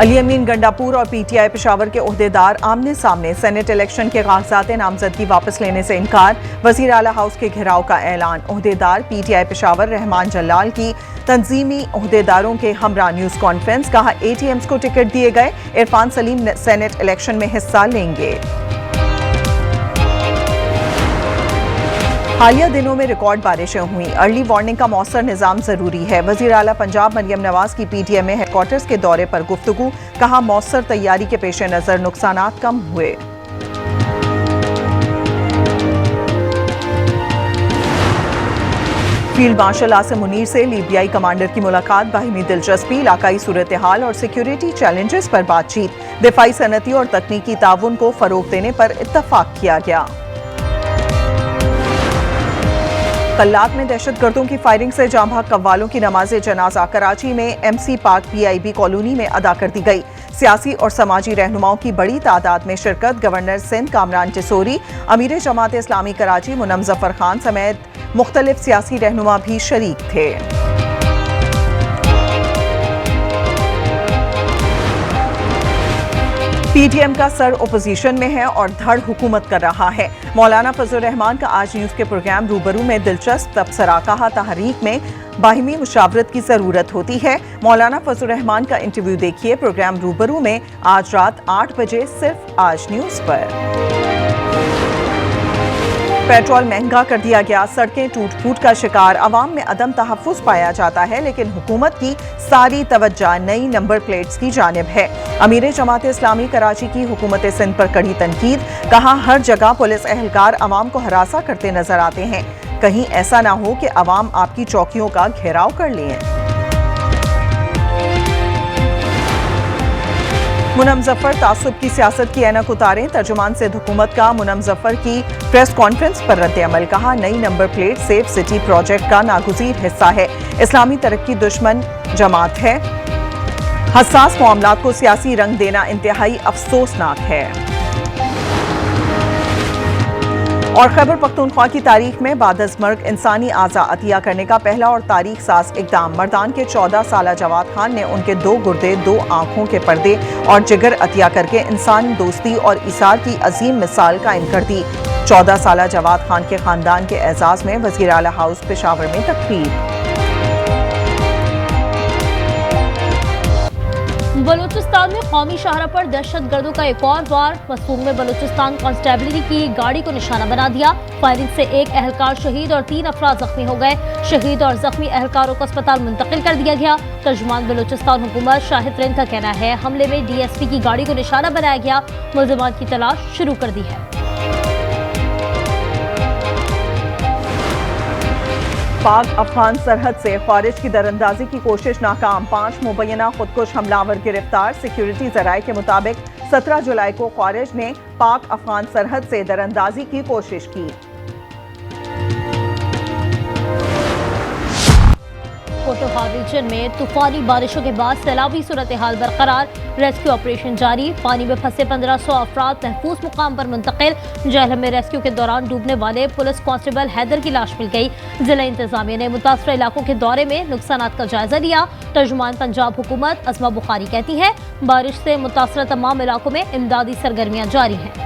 अली अमीन गंडापुर और पीटीआई पेशावर के ओहदेदार आमने सामने। सेनेट इलेक्शन के कागजात नामजदगी वापस लेने से इनकार। वजीर आला हाउस के घेराव का ऐलान। ओहदेदार पीटीआई पेशावर रहमान जलाल की तंजीमी ओहदेदारों के हमरा न्यूज कॉन्फ्रेंस। कहा एटीएम्स को टिकट दिए गए। इरफान सलीम सेनेट इलेक्शन में हिस्सा लेंगे। हालिया दिनों में रिकॉर्ड बारिशें हुई। अर्ली वार्निंग का मौसर निजाम जरूरी है। वजीर आला पंजाब मरियम नवाज की पीटीएम में हेडक्वार्टर्स के दौरे पर गुफ्तगू। कहा मौसर तैयारी के पेश नजर नुकसानात कम हुए। फील्ड मार्शल आसिम मुनीर से लीबियाई कमांडर की मुलाकात। बाहिमी दिलचस्पी, इलाकाई सूरत हाल और सिक्योरिटी चैलेंजेस पर बातचीत। दिफाई सनती और तकनीकी ताउन को फरोग देने पर इत्तफाक किया गया। कल्लात में दहशतगर्दों की फायरिंग से जाँ भाग कव्वालों की नमाज जनाजा कराची में एमसी पार्क पीआईबी कॉलोनी में अदा कर दी गई। सियासी और समाजी रहनुमाओं की बड़ी तादाद में शिरकत। गवर्नर सिंध कामरान टिसोरी, अमीर जमात इस्लामी कराची मुनम जफर खान समेत मुख्तलिफ सियासी रहनुमा भी शरीक थे। पीटीएम का सर ओपोजिशन में है और धड़ हुकूमत कर रहा है। मौलाना फजल रहमान का आज न्यूज के प्रोग्राम रूबरू में दिलचस्प तबसरा। कहा तहरीक में बाहिमी मुशावरत की जरूरत होती है। मौलाना फजल रहमान का इंटरव्यू देखिए प्रोग्राम रूबरू में आज रात 8 बजे सिर्फ आज न्यूज पर। पेट्रोल महंगा कर दिया गया। सड़कें टूट फूट का शिकार। अवाम में अदम तहफ़्फ़ुज़ पाया जाता है, लेकिन हुकूमत की सारी तवज्जो नई नंबर प्लेट्स की जानिब है। अमीर जमात इस्लामी कराची की हुकूमत सिंध पर कड़ी तनकीद। कहा हर जगह पुलिस एहलकार अवाम को हरासा करते नजर आते हैं। कहीं ऐसा ना हो कि अवाम आपकी चौकियों का घेराव कर लें। मुनम जफर तासुब की सियासत की ऐनक उतारें। तर्जुमान से हुकूमत का मुनम जफर की प्रेस कॉन्फ्रेंस पर रद्द अमल। कहा नई number plate safe city project का नागुज़ीर हिस्सा है। इस्लामी तरक्की दुश्मन जमात है। हसास मामलात को सियासी रंग देना इंतहाई अफसोसनाक है। और खैबर पख्तूनख्वा की तारीख में बादज़मर्ग इंसानी आज़ा अतिया करने का पहला और तारीख साज इक़दाम। मर्दान के 14 साला जवाद खान ने उनके 2 गुर्दे, 2 आंखों के पर्दे और जिगर अतिया करके इंसान दोस्ती और इसार की अजीम मिसाल कायम कर दी। 14 साला जवाद खान के खानदान के एजाज में वज़ीर आला हाउस पेशावर में तकरीब। बलूचिस्तान में कौमी शाहरा पर दहशतगर्दों का एक और वार। मसूम में बलूचिस्तान कांस्टेबलरी की गाड़ी को निशाना बना दिया। फायरिंग से एक एहलकार शहीद और 3 अफराद जख्मी हो गए। शहीद और जख्मी एहलकारों को अस्पताल मुंतकिल कर दिया गया। तर्जुमान बलूचिस्तान हुकूमत शाहिद तरीन का कहना है हमले में डीएसपी की गाड़ी को निशाना बनाया गया। मुल्ज़िमान की तलाश शुरू कर दी है। पाक अफगान सरहद से खारिज की दरअंदाजी की कोशिश नाकाम। 5 मुबैना खुदकुश हमलावर गिरफ्तार। सिक्योरिटी जराये के मुताबिक 17 जुलाई को खारिज ने पाक अफगान सरहद से दरअंदाजी की कोशिश की। पोटोहार रीजन में तूफानी बारिशों के बाद सैलाबी सूरत हाल बरकरार। रेस्क्यू ऑपरेशन जारी। पानी में फंसे 1500 अफराद महफूज मुकाम पर मुंतकिल। जहलम में रेस्क्यू के दौरान डूबने वाले पुलिस कांस्टेबल हैदर की लाश मिल गई। जिला इंतजामिया ने मुतासर इलाकों के दौरे में नुकसानात का जायजा लिया। तर्जुमान पंजाब हुकूमत अज़मा बुखारी कहती है बारिश से मुतासर तमाम इलाकों में इमदादी सरगर्मियां जारी हैं।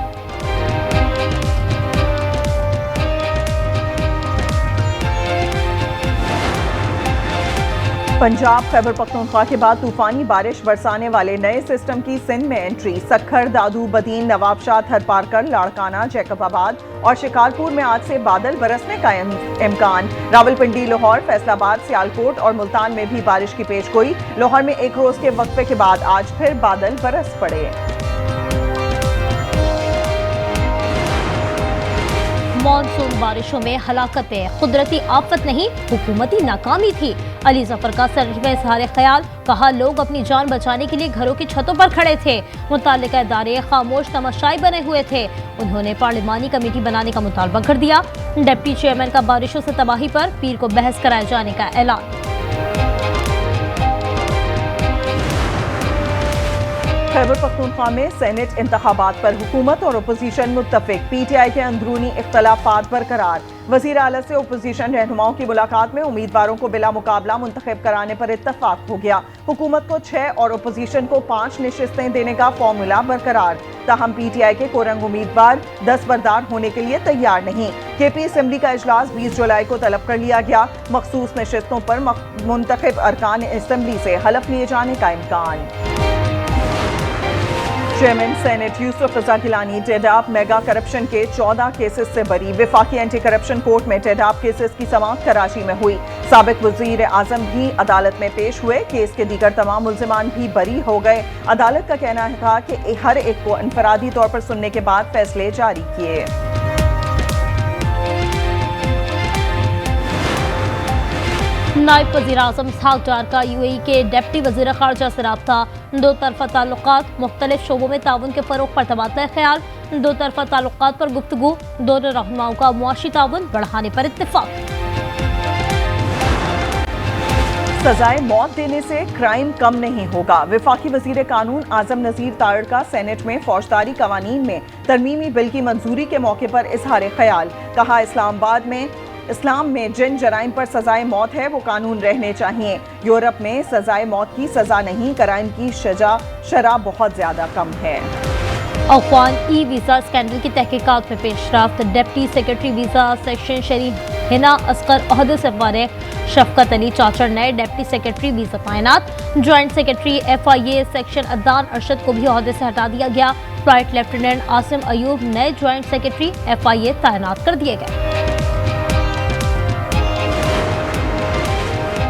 पंजाब खैबर पख्तूनख्वा के बाद तूफानी बारिश बरसाने वाले नए सिस्टम की सिंध में एंट्री। सखर, दादू, बदीन, नवाबशाह, थरपारकर, लाड़काना, जैकबाबाद और शिकारपुर में आज से बादल बरसने का इम्कान। रावलपिंडी, लाहौर, फैसलाबाद, सियालकोट और मुल्तान में भी बारिश की पेशगोई। लाहौर में एक रोज के वक्फे के बाद आज फिर बादल बरस पड़े। मॉनसून बारिशों में हलाकतें कुदरती आफत नहीं हुकूमती नाकामी थी। अली जफर का सर में इजहार ख्याल। कहा लोग अपनी जान बचाने के लिए घरों की छतों पर खड़े थे। मुताल्लिका इदारे खामोश तमाशाई बने हुए थे। उन्होंने पार्लिमानी कमेटी बनाने का मुतालबा कर दिया। डिप्टी चेयरमैन का बारिशों से तबाही पर पीर को बहस कराए जाने का ऐलान। खैबर पख्तूनख्वा में सेनेट इंतखाबात पर हुकूमत और अपोजिशन मुत्तफिक, PTI के अंदरूनी इख्तलाफात बरकरार। वज़ीर आला से अपोजिशन रहनुमाओं की मुलाकात में उम्मीदवारों को बिला मुकाबला मुंतखब कराने पर इत्तफाक हो गया। हुकूमत को 6 और अपोजिशन को 5 नशिस्तें देने का फॉर्मूला बरकरार। ताहम PTI के कोरंग उम्मीदवार दस्तबरदार होने के लिए तैयार नहीं। KP असम्बली का इजलास 20 जुलाई को तलब कर लिया गया। मखसूस नशिस्तों पर मुंतखब अरकान असम्बली से हलफ लिए जाने का इम्कान। चेयरमैन सेनेट यूसुफ रजा गिलानी टेडाप मेगा करप्शन के 14 केसेस से बरी। विफाकी एंटी करप्शन कोर्ट में टेडाप केसेस की समाअत कराची में हुई। साबिक वजीर आजम भी अदालत में पेश हुए। केस के दीगर तमाम मुल्जिमान भी बरी हो गए। अदालत का कहना था कि हर एक को इनफरादी तौर पर सुनने के बाद फैसले जारी किए। नायब वज़ीर आज़म इसहाक डार का UAE के डिप्टी वज़ीर ख़ारजा से रब्ता। दो तरफ़ा ताल्लुकात, मुख्तलिफ शोबों में ताउन के फ़रोग़ पर तबादला ख्याल। दो तरफ़ा ताल्लुकात पर गुफ्तगू, दोनों रहनुमाओं का मुआशी ताउन बढ़ाने पर इत्तिफ़ाक़। सजाए मौत देने से क्राइम कम नहीं होगा। विफाकी वज़ीर कानून आज़म नज़ीर तारड़ का सेनेट में फौजदारी कवानीन में तरमीमी बिल की मंजूरी के मौके पर इजहार ख्याल। कहा, इस्लाम में जिन जराइम पर सजाए मौत है वो कानून रहने चाहिए। यूरोप में सजाए मौत की सजा नहीं, क्राइम की शरह बहुत ज्यादा कम है। अफगान वीज़ा स्कैंडल की तहकीकात में पेशरफ्त। डिप्टी सेक्रेटरी वीज़ा सेक्शन शरी हिना असगर ओहदे से फारिग। शफकत अली चाचर नए डिप्टी सेक्रेटरी वीज़ा तैनात। Joint secretary FIA section Adnan Arshad को भी ओहदे से हटा दिया गया। फ्लाइट लेफ्टिनेंट आसिम अयूब नए ज्वाइंट सेक्रेटरी FIA तैनात कर दिए गए।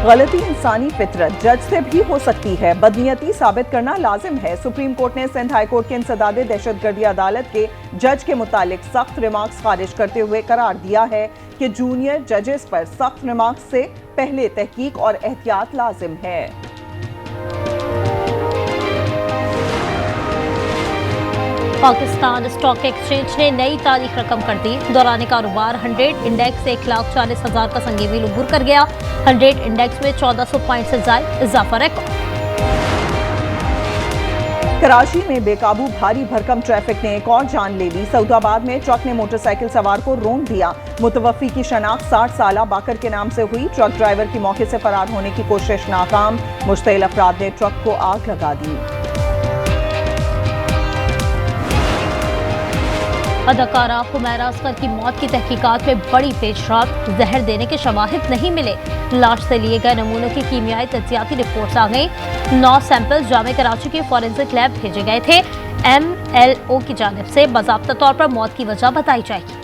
गलती इंसानी फितरत जज से भी हो सकती है, बदनीयती साबित करना लाजिम है। सुप्रीम कोर्ट ने सिंध हाई कोर्ट के इंसदादे दहशतगर्दी अदालत के जज के मुतालिक सख्त रिमार्क्स खारिज करते हुए करार दिया है कि जूनियर जजेस पर सख्त रिमार्क्स से पहले तहकीक और एहतियात लाजिम है। पाकिस्तान स्टॉक एक्सचेंज ने नई तारीख रकम कर दी। दौरान कारोबार 100 इंडेक्स से 1,40,000 का संगीवी उबूर कर गया। 100 इंडेक्स में 1400 पॉइंट से ज्यादा इजाफा रिकॉर्ड। कराची में बेकाबू भारी भरकम ट्रैफिक ने एक और जान ले ली। सऊदाबाद में ट्रक ने मोटरसाइकिल सवार को रौंद दिया। मुतवफ़ी की शनाख्त 60 साला बाकर के नाम से हुई। ट्रक ड्राइवर की मौके से फरार होने की कोशिश नाकाम। मुश्तइल अफराद ने ट्रक को आग लगा दी। अदाकारा हुमैरा असगर की मौत की तहकीकात में बड़ी पेशरफ्त। जहर देने के शवाहिद नहीं मिले। लाश से लिए गए नमूनों की कीमियाई तज्जियाती रिपोर्ट्स आ गई। 9 सैंपल जामे कराची के फॉरेंसिक लैब भेजे गए थे। MLO की जानिब से बाज़ाब्ता तौर पर मौत की वजह बताई जाएगी।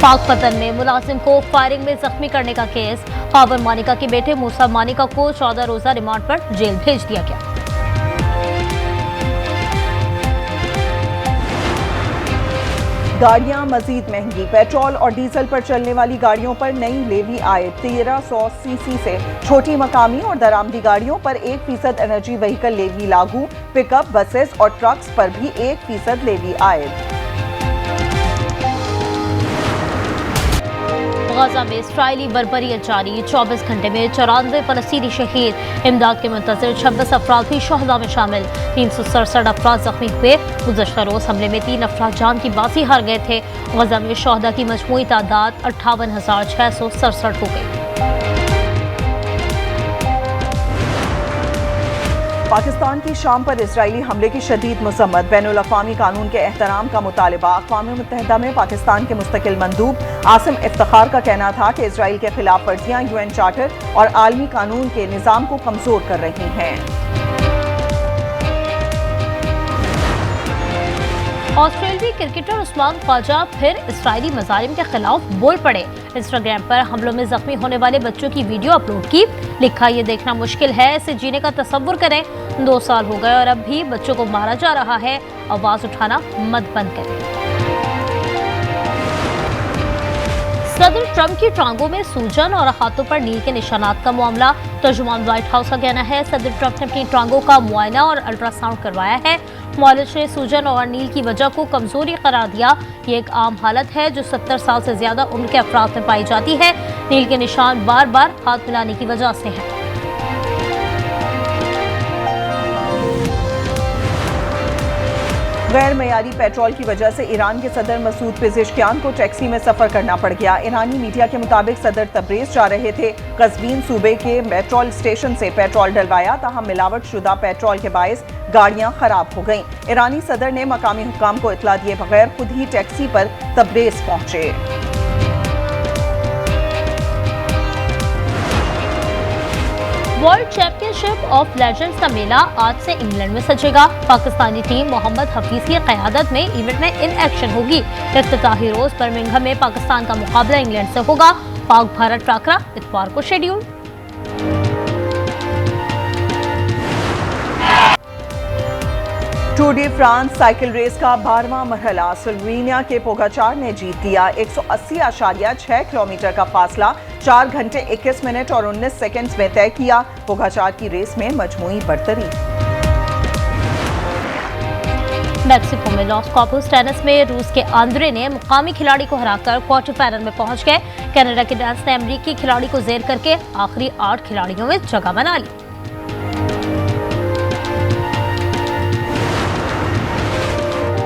पाकपतन में मुलाजिम को फायरिंग में जख्मी करने का केस। खाबर मानिका के बेटे मूसा मानिका को 14 रोजा रिमांड पर जेल भेज दिया गया। गाड़ियां मजीद महंगी। पेट्रोल और डीजल पर चलने वाली गाड़ियों पर नई लेवी आए। 1300 सीसी से छोटी मकामी और दरामदी गाड़ियों पर 1% एनर्जी व्हीकल लेवी लागू। पिकअप, बसेस और ट्रक्स पर भी 1% लेवी आयद। गाजा में इसराइली बर्बरियत जारी। 24 घंटे में 94 फलस्तीनी शहीद। इमदाद के मुंतज़िर 26 अफराद भी शहदा में शामिल। 367 अफराद जख्मी हुए। गुज़श्ता रोज हमले में 3 अफराद जान की बाजी हार गए थे। गाजा में शहदा की मजमूई तादाद 58,667 हो गई। पाकिस्तान की शाम पर इजरायली हमले की शदीद मज़म्मत। बैनुल अक़वामी कानून के एहतराम का मुतालबा। अक़वाम मुत्तहिदा में पाकिस्तान के मुस्तकिल मंदूब आसिम इफ्तिखार का कहना था कि इजराइल के खिलाफ वर्जियां UN चार्टर और आलमी कानून के निज़ाम को कमज़ोर कर रही हैं। ऑस्ट्रेलियाई क्रिकेटर उस्मान ख्वाजा फिर इसराइली मज़ालिम के खिलाफ बोल पड़े। इंस्टाग्राम पर हमलों में जख्मी होने वाले बच्चों की वीडियो अपलोड की। लिखा, ये देखना मुश्किल है, इसे जीने का तसव्वुर करें। 2 साल हो गए और अब भी बच्चों को मारा जा रहा है। आवाज उठाना मत बंद करें। सदर ट्रंप की टांगों में सूजन और हाथों पर नील के निशानात का मामला। तर्जुमान व्हाइट हाउस का कहना है सदर ट्रंप ने अपनी टांगों का मुआयना और अल्ट्रासाउंड करवाया है। मुआलिज ने सूजन और नील की वजह को कमजोरी करार दिया। ये एक आम हालत है जो 70 साल से ज्यादा उम्र के अफराद में पाई जाती है। नील के निशान बार बार हाथ मिलाने की वजह से हैं। गैर मयारी पेट्रोल की वजह से ईरान के सदर मसूद पेजेशकियान को टैक्सी में सफर करना पड़ गया। ईरानी मीडिया के मुताबिक सदर तब्रेज जा रहे थे। कस्बीन सूबे के पेट्रोल स्टेशन से पेट्रोल डलवाया, ताहम मिलावट शुदा पेट्रोल के बायस गाड़ियां खराब हो गईं। ईरानी सदर ने मकामी हुक्काम को इतला दिए बगैर खुद ही टैक्सी पर तब्रेज पहुंचे। वर्ल्ड चैंपियनशिप ऑफ लेजेंड्स का मेला आज से इंग्लैंड में सजेगा। पाकिस्तानी टीम मोहम्मद हफीज की क़यादत में इवेंट में इन एक्शन होगी। इफ्तिताही रोज बर्मिंघम में पाकिस्तान का मुकाबला इंग्लैंड से होगा। पाक भारत टाकरा इतवार को schedule. Tour de France cycle race का 12वां मरहला स्लोवेनिया के पोगाचार ने जीत लिया। 180.6 किलोमीटर का फासला 4 घंटे 21 मिनट और 19 सेकंड्स में तय किया। पोगाचार की रेस में मजमूई बरतरी। मेक्सिको में लॉस कॉपोस टेनिस में रूस के आंद्रे ने मुकामी खिलाड़ी को हराकर क्वार्टर फाइनल में पहुंच गए। कनाडा के डांस ने अमेरिकी खिलाड़ी को जेर करके आखिरी 8 खिलाड़ियों में जगह बना ली।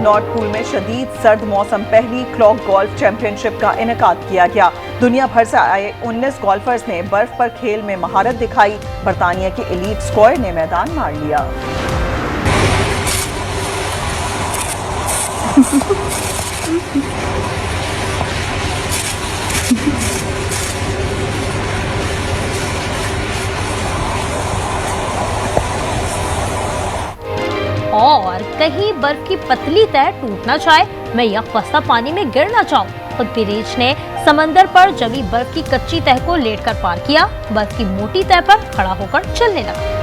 नॉर्थ पूल में शदीद सर्द मौसम पहली क्लॉक गोल्फ चैंपियनशिप का इनेकाद किया गया। दुनिया भर से आए 19 गोल्फर्स ने बर्फ पर खेल में महारत दिखाई। बरतानिया के एलीट स्क्वायर ने मैदान मार लिया। और कहीं बर्फ की पतली तह टूट ना जाए, मैं यकबस्ता पानी में गिर ना जाऊं। खुद पिरीच ने समंदर पर जमी बर्फ की कच्ची तह को लेटकर पार किया। बर्फ की मोटी तह पर खड़ा होकर चलने लगा।